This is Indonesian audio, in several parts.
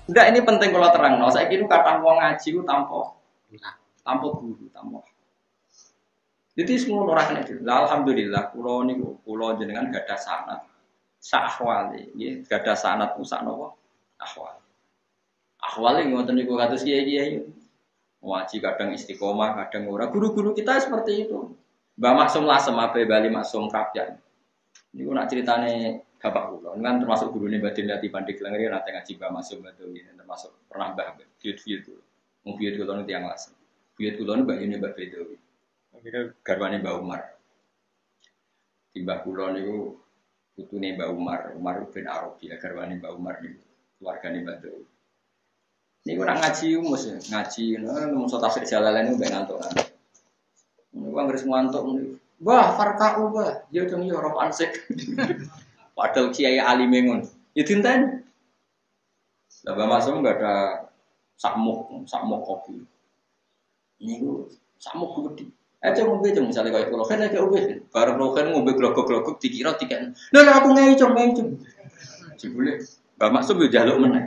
Enggak, ini penting kalau terang. No, saya kira kata wong ngaji itu tanpa guru, tanpa. Jadi semua orang ini. Alhamdulillah, pulau ini pulau jenengan gak ada sanad, sahwali, gak ada sanad usak nopo ahwal. Ahwal yang ngoten niku kados kiai-kiai. Ngaji kadang istiqomah, kadang ora. Guru-guru kita seperti itu. Mbah Maksum Lasem ape Bali Maksum Kapyan. Niku nak ceritane bapak kula, kan termasuk gurune Badin Yati Pandik Lengri nate ngaji Mbah Maksum Badawi, termasuk pernah Mbah Biyut itu. Wong Biyut kula niku tiyang Lasem. Biyut kula niku Mbah Yuni Mbah Badawi. Akhire garwane Mbah Umar. Di Mbah kula niku putune Mbah Umar, Umar bin Arabi, garwane Mbah Umar niku keluargane Badawi. Niku nak ngaji mus ngaji mung tafsir Jalalain niku ben ngantuk. Niku anggere ngantuk niku. Wah, farka'u bah, ya dong ya ora pansik. Padahal kiai alime ngono. Ya dinten. Lah Mbah Maksum enggak ada sakmuk kopi. Niku sakmuk gede. Aja ngombe jeng misale kaya kula kan nek ngombe bareng roken ngombe glogok-glogok dikira tiket. Lha aku ngei cung. Jebule Mbah Maksum yo njaluk meneh.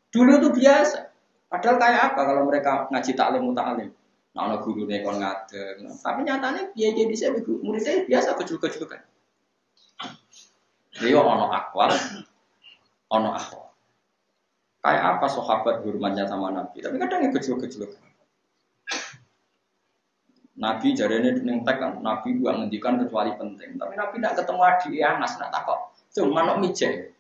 Dulu itu biasa. Padahal kayak apa kalau mereka ngaji taklim muta'alim. Nah, ana gurune kon ngadeg. Tapi nyatane piye-piye dhisik murid-muridé biasa kecil-kecilan. Dia ono akwal, ono ahwal. Kayak apa sahabat hormatnya sama Nabi? Tapi kadang yang kecil-kecil. Nabi jarene ning tek kan, Nabi gua ngendikan kecuali penting. Tapi Nabi tidak ketemu Adi Anas nak takok. Cuma manuk mijek.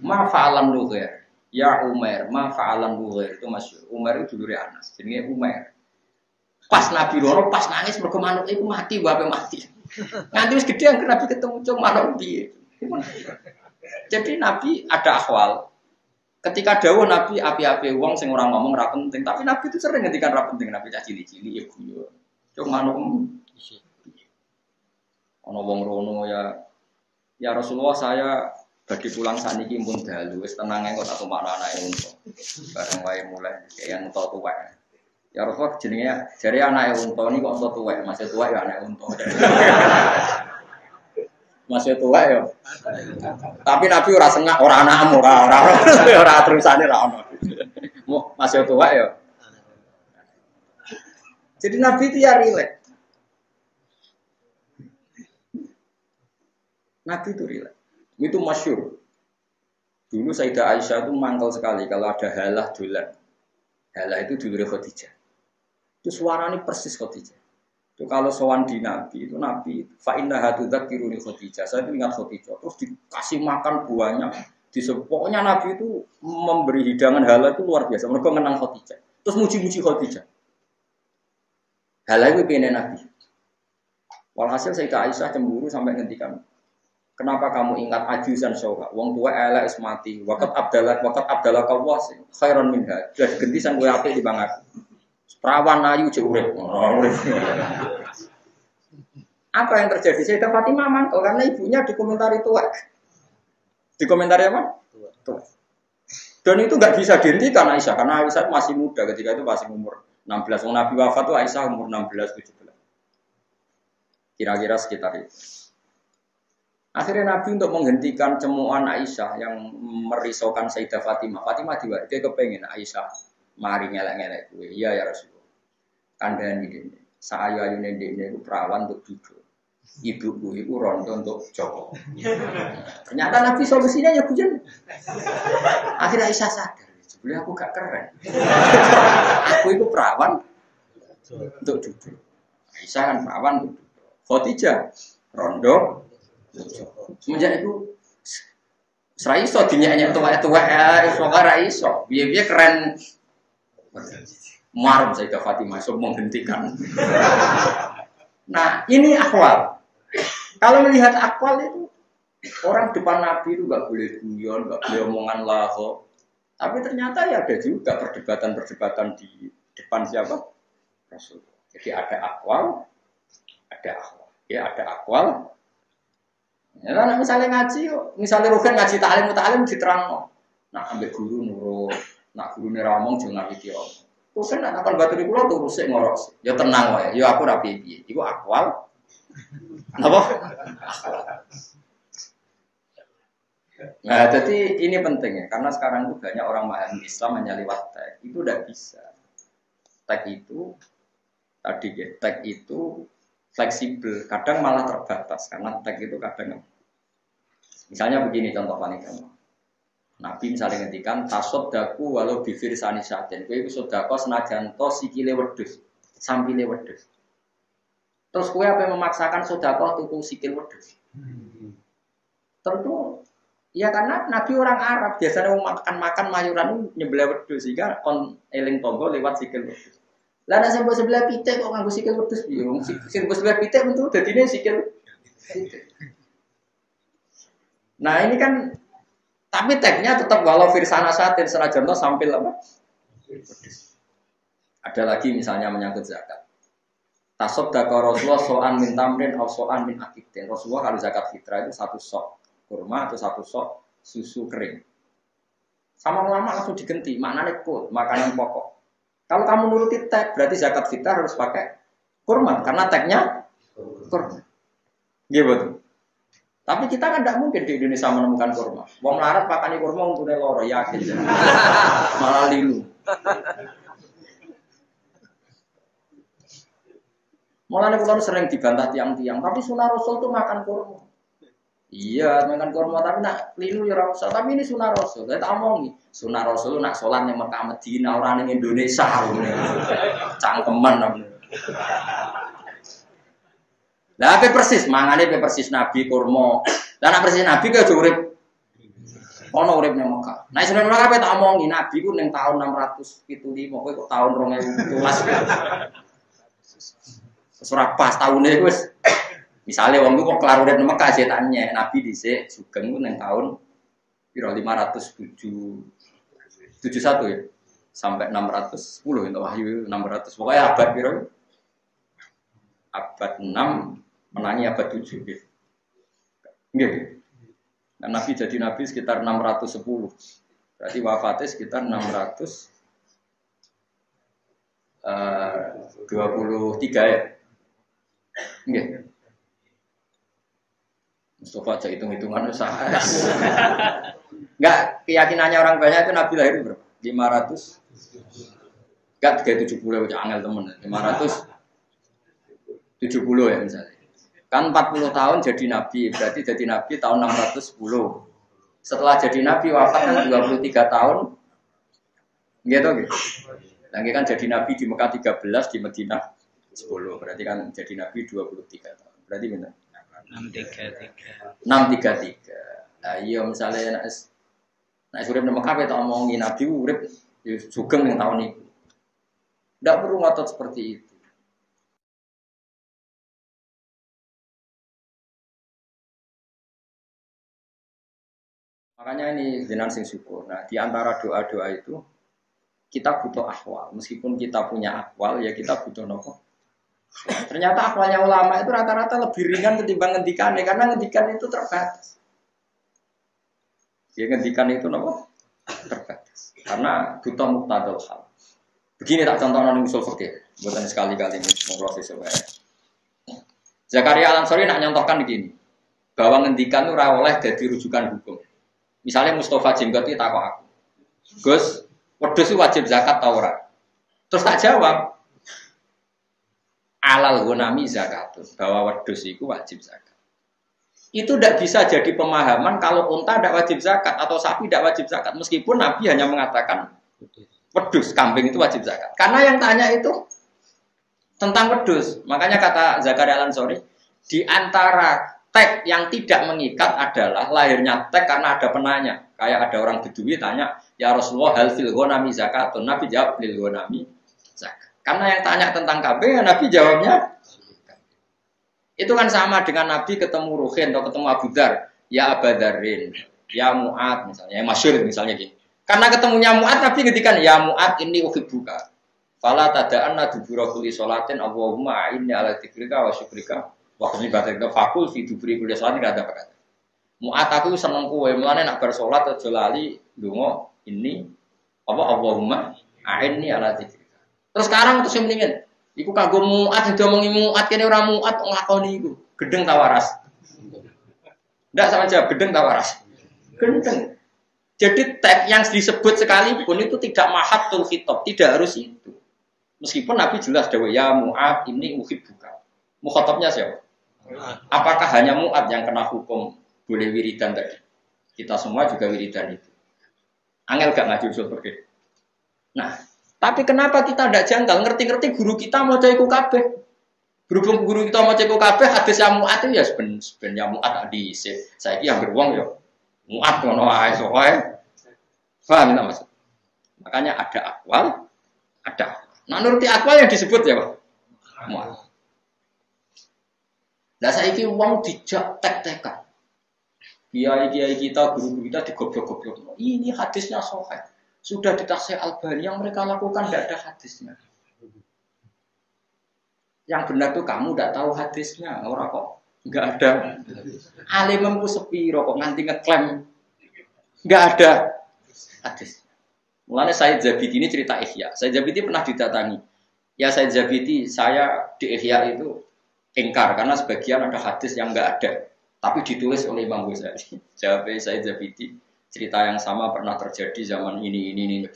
Ma fa'alan lughair. Ya Umar, ma fa'alan lughair itu masyhur. Umar itu dulure Anas. Jenenge Umar. Pas Nabi loro pas nangis mergo manuk iku mati, wae mati. Nganti wis gedhe yang Nabi ketemu cung manuk piye. Jadi Nabi ada akhwal. Ketika dawuh Nabi api-api wong sing ora ngomong ora penting, tapi Nabi itu sering ngendikan ora penting. Nabi cah cilik-cilik ya guyu. Cuma manuk ana wong rono ya Rasulullah saya bagi pulang saniki pun dalu wis tenange kok tak tumpakno anake unta. Bareng wae mulai kayak unta tuwek. Ya Rasulullah jenenge jare anake unta niki kok unta tuwek, masih tuwek ya anake unta. Masih tuwek ya. Tapi Nabi ora sengak, ora anakmu, ora terusane ora ono. Masih tuwek ya. Jadi Nabi itu ya rileks. Nabi itu rileks. Itu masyhur. Dulu Sayyidah Aisyah itu mangkel sekali kalau ada halah dolan. Halah itu dulure Khadijah. Itu suaranya persis Khadijah. Itu kalau sowan di Nabi, itu Nabi fa inna hatudzakiruni Khadijah. Saya itu ingat Khadijah. Terus dikasih makan buahnya. Pokoknya Nabi itu memberi hidangan halah itu luar biasa. Mereka mengenang Khadijah. Terus muji-muji Khadijah. Halah itu pengen Nabi. Walhasil Sayyidah Aisyah cemburu sampai ngendikan. Kenapa kamu ingat ajusan syauha? Wong tua elek is mati. Waqat abdallah kawas khairan minha. Jadi gentisan kowe apik timbang aku. Perawan ayu jek urip. Apa yang terjadi? Sayyidah Fatimah mangkel karena ibunya dikomentari tua. Dikomentari apa? Tua. Dan itu enggak bisa dihentikan Aisyah karena Aisyah masih muda ketika itu masih umur 16. Nabi wafat itu Aisyah umur 16-17. Kira-kira sekitar itu. Akhirnya Nabi untuk menghentikan cemuan Aisyah yang merisaukan Sayyidah Fatimah. Fatimah juga dia kepengen Aisyah mari ngelak-ngelak gue. Iya ya Rasulullah. Kandhani dene. Saayu-ayune dene iku perawan untuk duduk. Ibuku iku rondo untuk Joko. Ternyata Nabi solusinya ya bujan. Akhirnya Aisyah sadar. Sebenarnya aku gak keren. Aku itu perawan untuk duduk. Aisyah kan perawan untuk duduk. Khadijah rondo. Semenjak itu serai iso dinyanyi tua-tua iso ora iso. Piye-piye keren. Marum Sayyidah Fatimah iso menghentikan. Nah, ini akwal. Kalau melihat akwal itu orang depan Nabi itu enggak boleh guyon, enggak boleh omongan laho. Tapi ternyata ya ada juga perdebatan-perdebatan di depan siapa? Rasul. Jadi ada akwal, ada akwal. Ya, ada akwal. Ya, nah, misalnya ngaji, misalnya Rugen ngaji ta'lim diterangno. Nah, ambek guru nurut, nak guru neramong jangan ngaji dia. Rugen nak nakal batu di pulau tuh rusik ngorok. Ya tenang wae, ya aku rapi piye. Iku akwal. Napa? Nah, jadi ini penting ya, karena sekarang itu banyak orang memahami Islam hanya lewat teks. Itu udah bisa. Teks itu tadi ya, teks itu fleksibel, kadang malah terbatas karena teks itu kadang. Misalnya begini contoh panikan. Nabi misalnya ngendikan tasoddaku walau bifir sanisatin. Kowe iku sedekah senajan to sikile wedhus, sampile wedhus. Terus kowe apa memaksakan sedekah tuku sikil wedhus? Tentu ya karena Nabi orang Arab biasanya mau makan mayuran nyebelah wedhus sehingga kon eling tonggo lewat sikil wedhus. Lah nek sampe sebelah pitik kok nganggo sikil wedhus piye? Wong sikil sebelah pitik tentu dadine sikil. Nah, ini kan tapi teksnya tetap walau firsana satin senajan to sampil apa? Ada lagi misalnya menyangkut zakat. Tasaddaqa Rasulullah so'an min tamrin atau so'an min akidin. Rasulullah kalau zakat fitrah itu satu sok kurma atau satu sok susu kering. Sama ulama langsung diganti, maknanya kul, makanan pokok. Kalau kamu nuruti teks, berarti zakat fitrah harus pakai kurma karena teksnya kurma. Gitu. Tapi kita kan tidak mungkin di Indonesia menemukan kurma. Wong melarat pakani kurma untuk loro yakin. Malah lilu. Mulanya kalau sering dibantah tiang-tiang, tapi sunnah Rasul tuh makan kurma. Iya, makan kurma tapi nak lilu ya rasa. Tapi ini sunnah Rasul. Saya tak omongi. Sunnah Rasul nak sholat ning Mekah Madinah orang ning Indonesia. Cangkeman namanya. Lah ape persis mangane ape persis Nabi kurma. Lah nek persis Nabi ke urip ono urip nang Mekah. Nek seneng Mekah ape tak omongi Nabi ku ning taun 675 kowe kok taun 2017. Ora pas taune wis. Misale wong kok kelar urip nang Mekah sih tanya Nabi dhisik sugeng ku ning taun piro 571 ya. Sampai 610 itu wahyu 600. Pokoknya abad piro? Abad 6 menangi abad 7 gitu. Nggih. Nah, Nabi jadi Nabi sekitar 610. Berarti wafatnya sekitar 623 ya. Nggih. Mustafa aja hitung-hitungan usaha. Enggak, keyakinannya orang banyak itu Nabi lahir berapa? 500. Enggak 370 aja angel temen. 570 ya misalnya. Kan 40 tahun jadi Nabi, berarti jadi Nabi tahun 610. Setelah jadi Nabi wafat kan 23 tahun. Gitu gitu. Lagi kan jadi Nabi di Mekah 13, di Madinah 10. Berarti kan jadi Nabi 23 tahun. Berarti benar. 633. Nah, iya misalnya nek urip nang Mekah tak omongi Nabi urip sugeng ning tahun itu. Enggak perlu ngotot seperti itu. Makanya ini jenengan sing syukur. Nah, di antara doa-doa itu kita butuh akwal. Meskipun kita punya akwal, ya kita butuh nopo. Ternyata akwalnya ulama itu rata-rata lebih ringan ketimbang ngendikan, karena ngendikan itu terbatas. Ya ngendikan itu nopo terbatas. Karena butuh muktadal hal. Begini tak contoh nang usul fikih. Buatan sekali-kali ngobrol sesuai. Zakaria Al-Ansari nak nyontohkan begini. Bahwa ngendikan itu ora oleh dadi rujukan hukum. Misalnya Mustafa Jenggot itu takut aku, Gus, wedhus itu wajib zakat tau ora? Terus tak jawab, alal ghanami zakatun, bahwa wedhus itu wajib zakat. Itu tidak bisa jadi pemahaman kalau unta tidak wajib zakat atau sapi tidak wajib zakat, meskipun Nabi hanya mengatakan wedhus, kambing itu wajib zakat. Karena yang tanya itu tentang wedhus, makanya kata Zakaria Al-Ansari, di antara teks yang tidak mengikat adalah lahirnya teks karena ada penanya. Kayak ada orang Bedui tanya, ya Rasulullah hal fil ghanami zakatun. Nabi jawab fil ghanami zakat. Karena yang tanya tentang kambing, Nabi jawabnya. Itu kan sama dengan Nabi ketemu Ruhin atau ketemu Abu Dar, ya Abu Darin, ya Mu'ad misalnya, yang masyhur misalnya gitu. Karena ketemunya Mu'ad, Nabi ngedikan, ya Mu'ad ini uhibbuka. Fala tada'anna dubura kulli sholatin Allahumma a'inni ala dzikrika wa syukrika. Waktu ini batik itu fakul video beri kuliah sholat tidak ada apa kata. Muat aku seneng kue, mulanya nak bersolat atau lali dungo ini apa Allahumma a'inni ala dzikrika. Terus sekarang terus yang mendingan, iku kagum muat itu omongi muat kene ora muat nglakoni iku. Gedeng tawaras. Ndak sama aja gedeng tawaras. Gendeng. Jadi teks yang disebut sekalipun itu tidak mahatul khitab, tidak harus itu. Meskipun Nabi jelas bahwa ya Mu'ad ini uhibbuka. Mukhatabnya siapa? Apakah hanya Mu'ad yang kena hukum boleh wiridan tadi? Kita semua juga wiridan itu. Angel gak ngaji usul fikih. Nah, tapi kenapa kita tidak janggal? Ngerti-ngerti guru kita mau iku kabeh. Berhubung guru kita mau iku kabeh, hadis yang Mu'ad itu ya sebenarnya Mu'ad diisih. Saya ini yang beruang ya. Muat ngono ae soe. Paham enggak maksud? Makanya ada akwal, ada. Nah nuruti akwal yang disebut ya, Pak. Muat. Lah saiki wong dijak tek-tekan. Kiai-kiai kita, guru-guru kita digoblok-goblok. Ini hadisnya sahih. Sudah ditaksih Albani yang mereka lakukan tidak ada hadisnya. Yang benar tuh kamu tidak tahu hadisnya, orang kok. Enggak ada. Alimemku sepiro kok nganti ngeklaim enggak ada hadis. Mulanya Said Zabidi ini cerita Ihya. Said Zabidi pernah didatangi. Ya Said Zabidi, saya di Ihya itu ingkar karena sebagian ada hadis yang enggak ada, tapi ditulis oleh Imam Ghazali. Jawab Said Zabidi, cerita yang sama pernah terjadi zaman ini.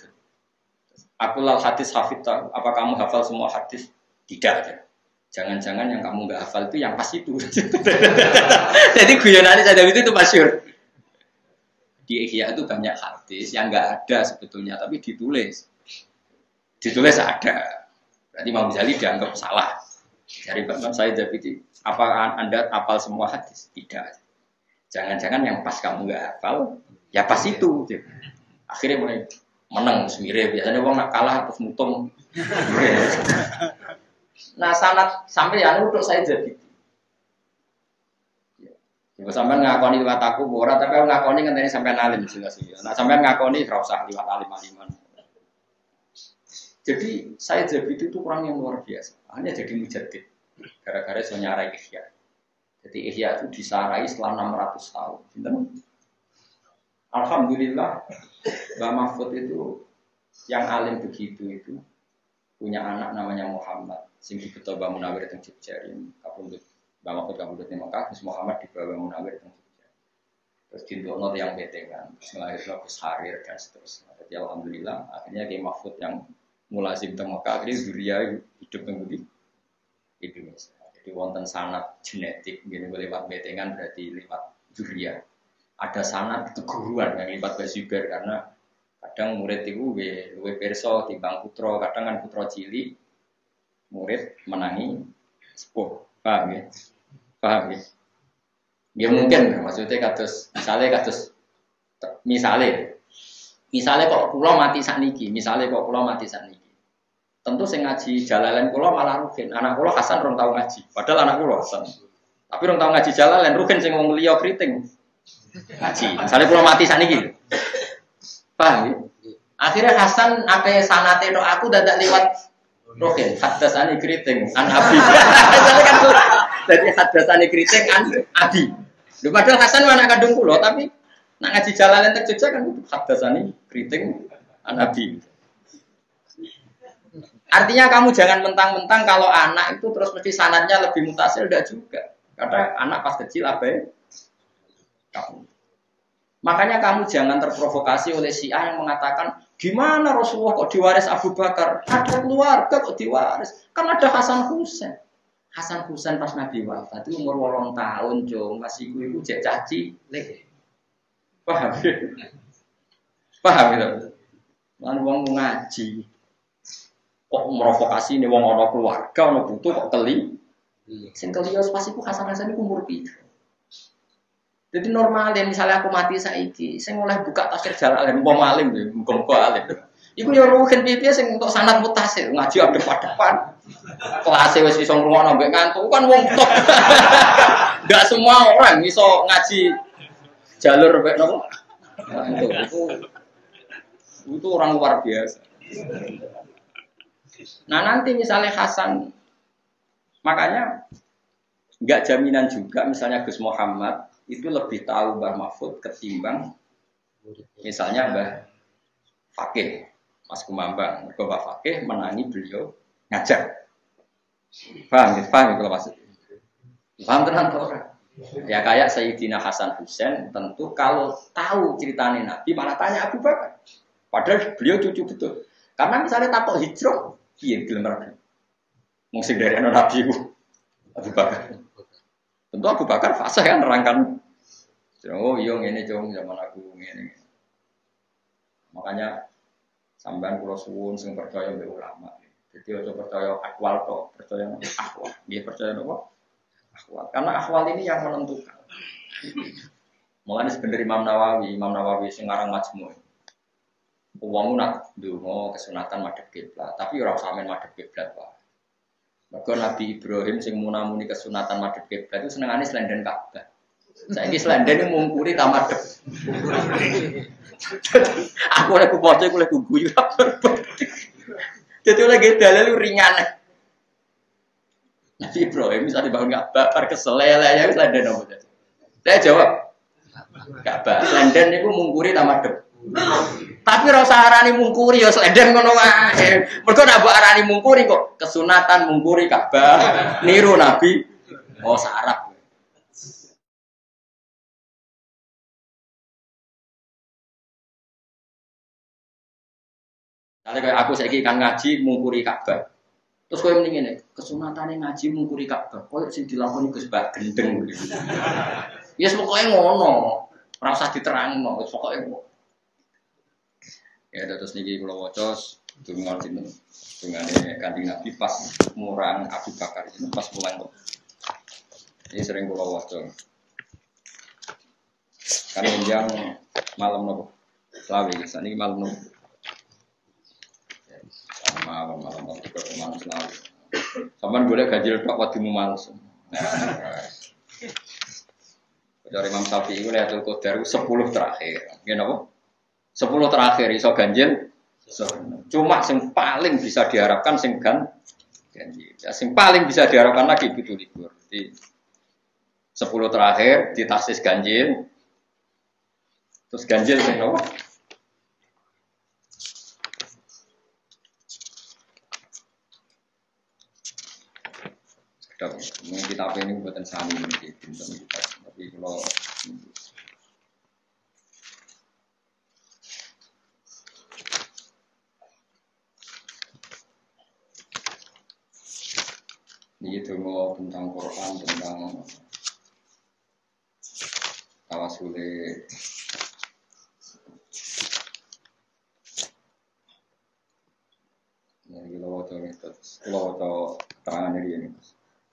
Aku lal hadis hafidh, apa kamu hafal semua hadis? Tidak aja. Jangan-jangan yang kamu nggak hafal itu yang pas itu. Jadi guyonan Said Zabidi itu masyhur. Di Ihya itu banyak hadis yang nggak ada sebetulnya, tapi ditulis. Ditulis ada. Berarti Imam Ghazali dianggap salah. Dari Imam Said Zabidi, apa Anda hafal semua hadis? Tidak. Jangan-jangan yang pas kamu nggak hafal, ya pas itu. Akhirnya mulai menang semire. Biasanya orang nak kalah terus mutung. Nah sanad sampai ya untuk saya jadi. Coba sampai ngakoni liwat aku, ora tapi aku ngakoni ngenteni sampai alim jelas ya. Nah sampai ngakoni ora usah liwat alim-aliman. Jadi saya jadi itu kurang yang luar biasa. Hanya jadi mujaddid. Gara-gara saya nyarai Ihya. Jadi Ihya itu disarai setelah 600 tahun. Alhamdulillah Mbah Mahfud itu yang alim begitu itu punya anak namanya Muhammad. Sing dibeto Mbah Munawir teng Jogja ini kapundhut Mbah Mahfud kapundhut ning Mekah, Gus Muhammad dibawa Munawir teng Jogja. Terus dindono yang betengan, terus ngelahirno Gus Harir dan seterusnya. Jadi alhamdulillah akhirnya Kiai Mahfud yang mulazim teng Mekah akhirnya zuriya hidup teng Indonesia. Jadi wonten sanad genetik ngene lewat betengan berarti lewat zuriya. Ada sanad keguruan yang lewat Basuber karena kadang murid itu luwe perso timbang putra, kadang kan putra cilik murid menangi sepuh, paham ya? Paham ya? Ya mungkin, maksudnya misalnya kok pulau mati sakniki, tentu sing ngaji Jalalain pulau malah Ruhin, anak pulau Hasan rong tau ngaji, padahal anak pulau Hasan, tapi rong tau ngaji Jalalain Ruhin sing wong liya kriting ngaji, misalnya pulau mati sakniki, paham ya? Akhirnya Hasan apa sanate do aku dadak liwat Rohin, hadasani keriting an Abi. Jadi hadasani keriting an Abi. Lu padahal Hasan anak kandung kula, tapi nak ngaji Jalalain tek Jogja kan hadasani keriting an Abi. Artinya kamu jangan mentang-mentang kalau anak itu terus mesti sanadnya lebih mutasil, tidak juga. Karena anak pas kecil apa ya? Kamu. Makanya kamu jangan terprovokasi oleh Syiah yang mengatakan gimana Rasulullah kok diwaris Abu Bakar? Ada keluarga kok diwaris? Kan ada Hasan Husain. Hasan Husain pas Nabi wafat itu umur 8 tahun, Jong. Masih ibu cek caci, leh. Paham? Paham gitu? Lan wong ngaji. Kok merovokasi nih wong ana keluarga, ana butuh kok teli. Sing kelios pas iku Hasan iku umur piro? Jadi normal ya, misalnya aku mati saiki, saya mulai buka tafsir Jalalain, umpama alim ya, muga-muga alim. Iku ya rugen piye sing untuk sanad mutasil, ngaji adep-adepan. Kelasé wis iso ngrungokno mbek ngantuk kan wong top. Enggak semua orang iso ngaji jalur mbek nopo. Itu orang luar biasa. Nah nanti misalnya Hasan, makanya enggak jaminan juga misalnya Gus Muhammad itu lebih tahu Mbah Mahfud ketimbang misalnya Mbah Fakih, Mas Kumambang. Mbah Fakih menangi beliau ngajar. Paham kalau maksudnya? Paham tenang orang. Ya kayak Sayyidina Hasan Husain tentu kalau tahu ceritanya Nabi malah tanya Abu Bakar. Padahal beliau cucu betul. Karena misalnya takut hijrah, iya gelem Nabi. Mungkin dari anak Nabi Abu Bakar. Tentu Abu Bakar fasih kan nerangkan. Oh iya ngene cung zaman aku ngene. Makanya sampean kula suwun sing percaya mbek ulama. Jadi aja percaya akwal kok, percaya akwal. Nggih percaya napa? Akwal. Karena akwal ini yang menentukan. Mulane sebenarnya Imam Nawawi sing ngarang Majmu'. Wong nak ndonga kesunatan madhep kiblat, tapi ora usah men madhep kiblat wae. Mergo Nabi Ibrahim sing munamuni kesunatan madhep kiblat itu senengane slenden Ka'bah. Saiki slenden mungkuri ta madhep. Aku lek kuwaca iku lek guyu. Jadi lagi dalil ringan. Nabi Ibrahim bisa dibangun Ka'bah, par keselele ya slenden apa. Saya jawab Ka'bah. Slenden niku mungkuri ta madhep. Tapi ora usah arani mungkuri ya slenden ngono wae. Mergo nek mbok arani mungkuri kok kesunatan mungkuri Ka'bah. Niru Nabi oh sarap. Kalau kayak aku saiki kan ngaji mungkuri Ka'bah. Terus koyo mending ngene, kesunatane ngaji mungkuri Ka'bah. Koyo sing dilakoni Gus Bak gendeng. Ya pokoke ngono. Ora usah diterangno, wis pokoke ngono. Ya terus niki kula waca donga sinten. Dungane Kanjeng Nabi pas murang Abu Bakar itu pas mulang kok. Ini sering kula waca. Kan menjang malam nopo? Slawi, saniki malam nopo? Malam waktu kemarin selalu. Sampai boleh ganjil tok wadimu males. Dari Imam Syafi'i itu Lailatul Qadar 10 terakhir. Nggih napa? 10 terakhir iso ganjil. Cuma yang paling bisa diharapkan sing ganjil. Ya sing paling bisa diharapkan lagi itu libur. Jadi 10 terakhir ditaksis ganjil. Terus ganjil sing napa? Mungkin kita ini buatan sami ini kita, tapi kalau ini mau tentang Quran, tentang tawassul. Ini kalau keterangan dari ini.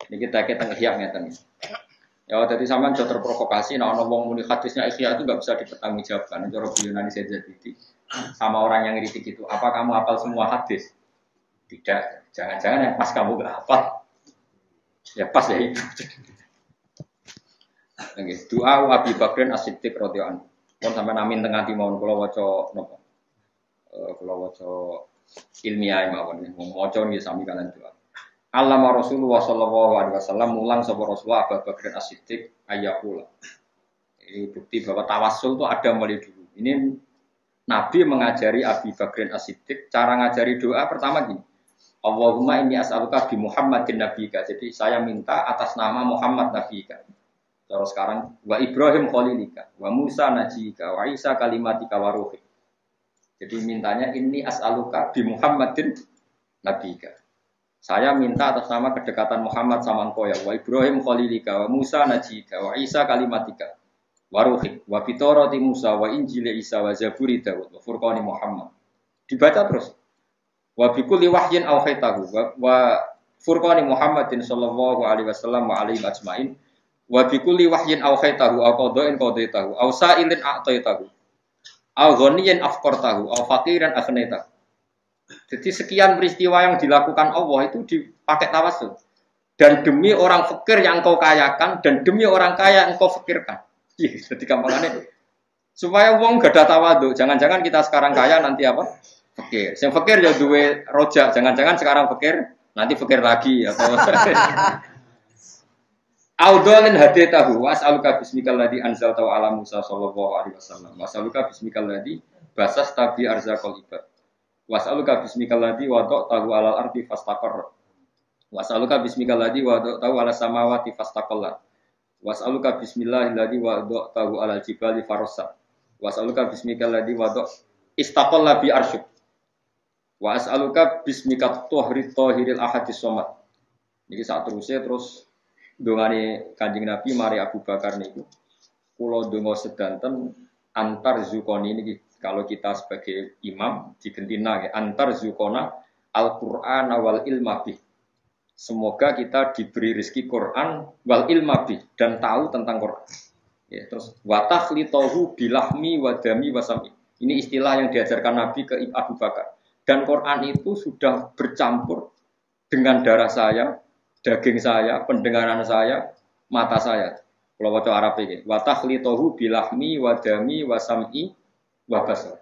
Ini kita ngehyak ngeten. Ya jadi sampean jauh terprovokasi, nah ono wong muni hadisnya ihya itu nggak bisa dipertanggungjawabkan. Cara Yunani saja sama orang yang ngiritik itu. Apa kamu hafal semua hadis? Tidak. Jangan-jangan yang pas kamu nggak hafal. Ya pas ya itu. Oke. Doa Abi Bakrin As-Siddiq radhiyallahu anhu. Pun sampean amin tengah timon kula waca napa? Kula waca ilmiah mawon. Mau waca nggih sami kalian doa. Allama Rasulullah sallallahu alaihi wasallam mulang sapa Rasulullah Abu Bakar As-Siddiq ayyakula. Ini bukti bahwa tawassul itu ada mulai dulu. Ini Nabi mengajari Abu Bakar As-Siddiq cara ngajari doa pertama gini. Allahumma inni as'aluka bi Muhammadin nabiyika. Jadi saya minta atas nama Muhammad nabiyika. Terus sekarang wa Ibrahim khalilika, wa Musa najika, wa Isa kalimatika wa ruhik. Jadi mintanya ini as'aluka bi Muhammadin nabiyika. Saya minta atas nama kedekatan Muhammad sama engkau ya. Wa Ibrahim khalilika, wa Musa najika, wa Isa kalimatika, wa ruhik, wa fitorati Musa, wa Injil Isa, wa Zaburi Dawud, wa Furqani Muhammad. Dibaca terus. Wa bikulli wahyin awhaitahu, wa Furqani Muhammadin sallallahu alaihi wasallam wa alaihi ajmain, wa bikulli wahyin awhaitahu, aw qada'in qadaitahu, aw sa'ilin a'taitahu, aw ghaniyin afqartahu, aw faqiran aghnaitahu. Jadi sekian peristiwa yang dilakukan Allah itu dipakai tawassul. Dan demi orang fakir yang engkau kayakan dan demi orang kaya yang engkau fakirkan. Iya, jadi gampangannya. Supaya wong gak ada tawadhu. Jangan-jangan kita sekarang kaya nanti apa? Fakir. Yang fakir ya duwe rojak. Jangan-jangan sekarang fakir nanti fakir lagi atau Audolin haditahu was'aluka bismikal ladzi anzalta ala Musa sallallahu alaihi wasallam. Was'aluka bismikal ladzi basas tabi arzaqal ibad. Was'aluka bismikal ladzi wada'tahu 'alal ardi fastaqarra. Was'aluka bismikal ladzi wada'tahu 'alas samawati fastaqallat. Was'aluka bismillahilladzi wada'tahu 'alal jibali farasa. Was'aluka bismikal ladzi istaqalla bi arsyuk. Wa as'aluka bismika tuhhiril ahadis somad. Niki sak terus dongane Kanjeng Nabi mari Abu Bakar niku. Kula donga sedanten antar zukoni niki kalau kita sebagai imam digentina nggih antar zukona Al-Qur'an wal ilma bih. Semoga kita diberi rezeki Quran wal ilma bih dan tahu tentang Quran. Ya, terus watakhlitahu bilahmi wadami wasami. Ini istilah yang diajarkan Nabi ke Abu Bakar. Dan Quran itu sudah bercampur dengan darah saya, daging saya, pendengaran saya, mata saya. Kalau baca Arab ini, watakhlitahu bilahmi wadami wasami wabasar.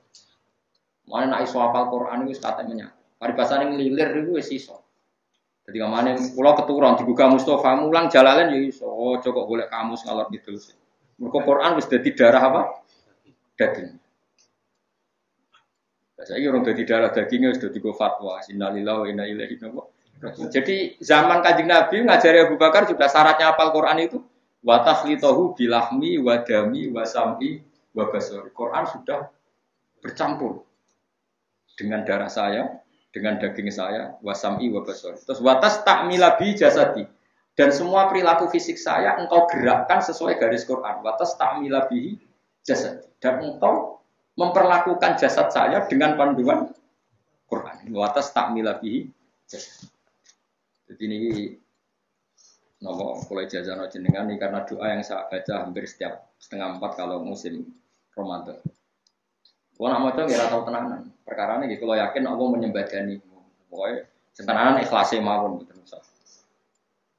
Mana nak iso hafal Quran itu katanya. Paribasane ngelilir itu wis iso. Jadi kemana? Kalau keturun digugah Mustafa mulang Jalalain ya iso. Oh, coba golek kamus ngalor gitu. Mergo Quran wis dadi darah apa? Daging. Saiki urung dadi darah dagingnya wis dadi fatwa. Innalillahi wa inna ilaihi raji'un. Jadi zaman Kanjeng Nabi ngajari Abu Bakar juga syaratnya hafal Quran itu wa takhlitahu bilahmi wa dami wa sam'i wa basari. Quran sudah bercampur dengan darah saya, dengan daging saya, wa sam'i wa basari. Terus wa tastamila bi jasadi. Dan semua perilaku fisik saya engkau gerakkan sesuai garis Quran. Watas ta'mila bihi jasad. Dan engkau memperlakukan jasad saya dengan panduan Quran. Watas ta'mila bihi jasad. Jadi ini nomor mulai jajan jenengan ini karena doa yang saya baca hampir setiap setengah 4 kalau musim Ramadan. Kalau nak maca nggak tahu tenanan. Perkara ini kalau yakin Allah menyembadani. Pokoknya tenanan ikhlasnya mawon gitu misalnya.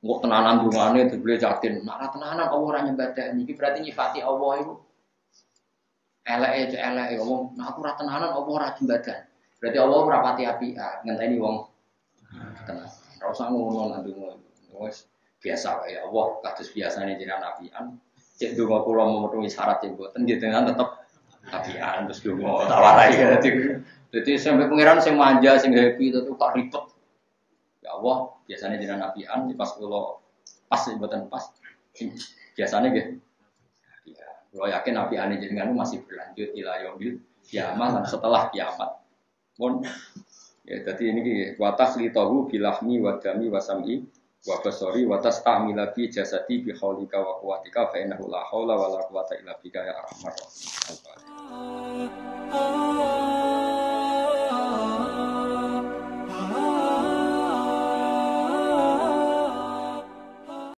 Kok tenanan dungane dibeli yakin. Nek tenanan Allah ora nyembadani iki berarti nyifati Allah itu eleke ngomong, nek aku ora tenanan Allah ora nyembadani. Berarti Allah ora pati apian, ngenteni wong tenan. Ora usah ngono nang donga. Wis biasa wae Allah kados biasane jenengan apian. Cek donga kula memenuhi syarat e mboten nggih dengan tetep apian terus donga tak warai dadi sampai pangeran sing manja sing happy itu kok ribet. Ya Allah, biasanya jenengan apian pas kula pas mboten pas. Biasanya nggih. Ya, kula yakin apiane jenengan masih berlanjut ila yaumil kiamat setelah kiamat. Pun ya dadi ini wa takhlitahu bilahmi wa dami wa sam'i wa basari wa tastamila bi jasadi bi haulika wa quwwatika fa innahu la haula wa la quwwata illa bika ya arhamar rahim.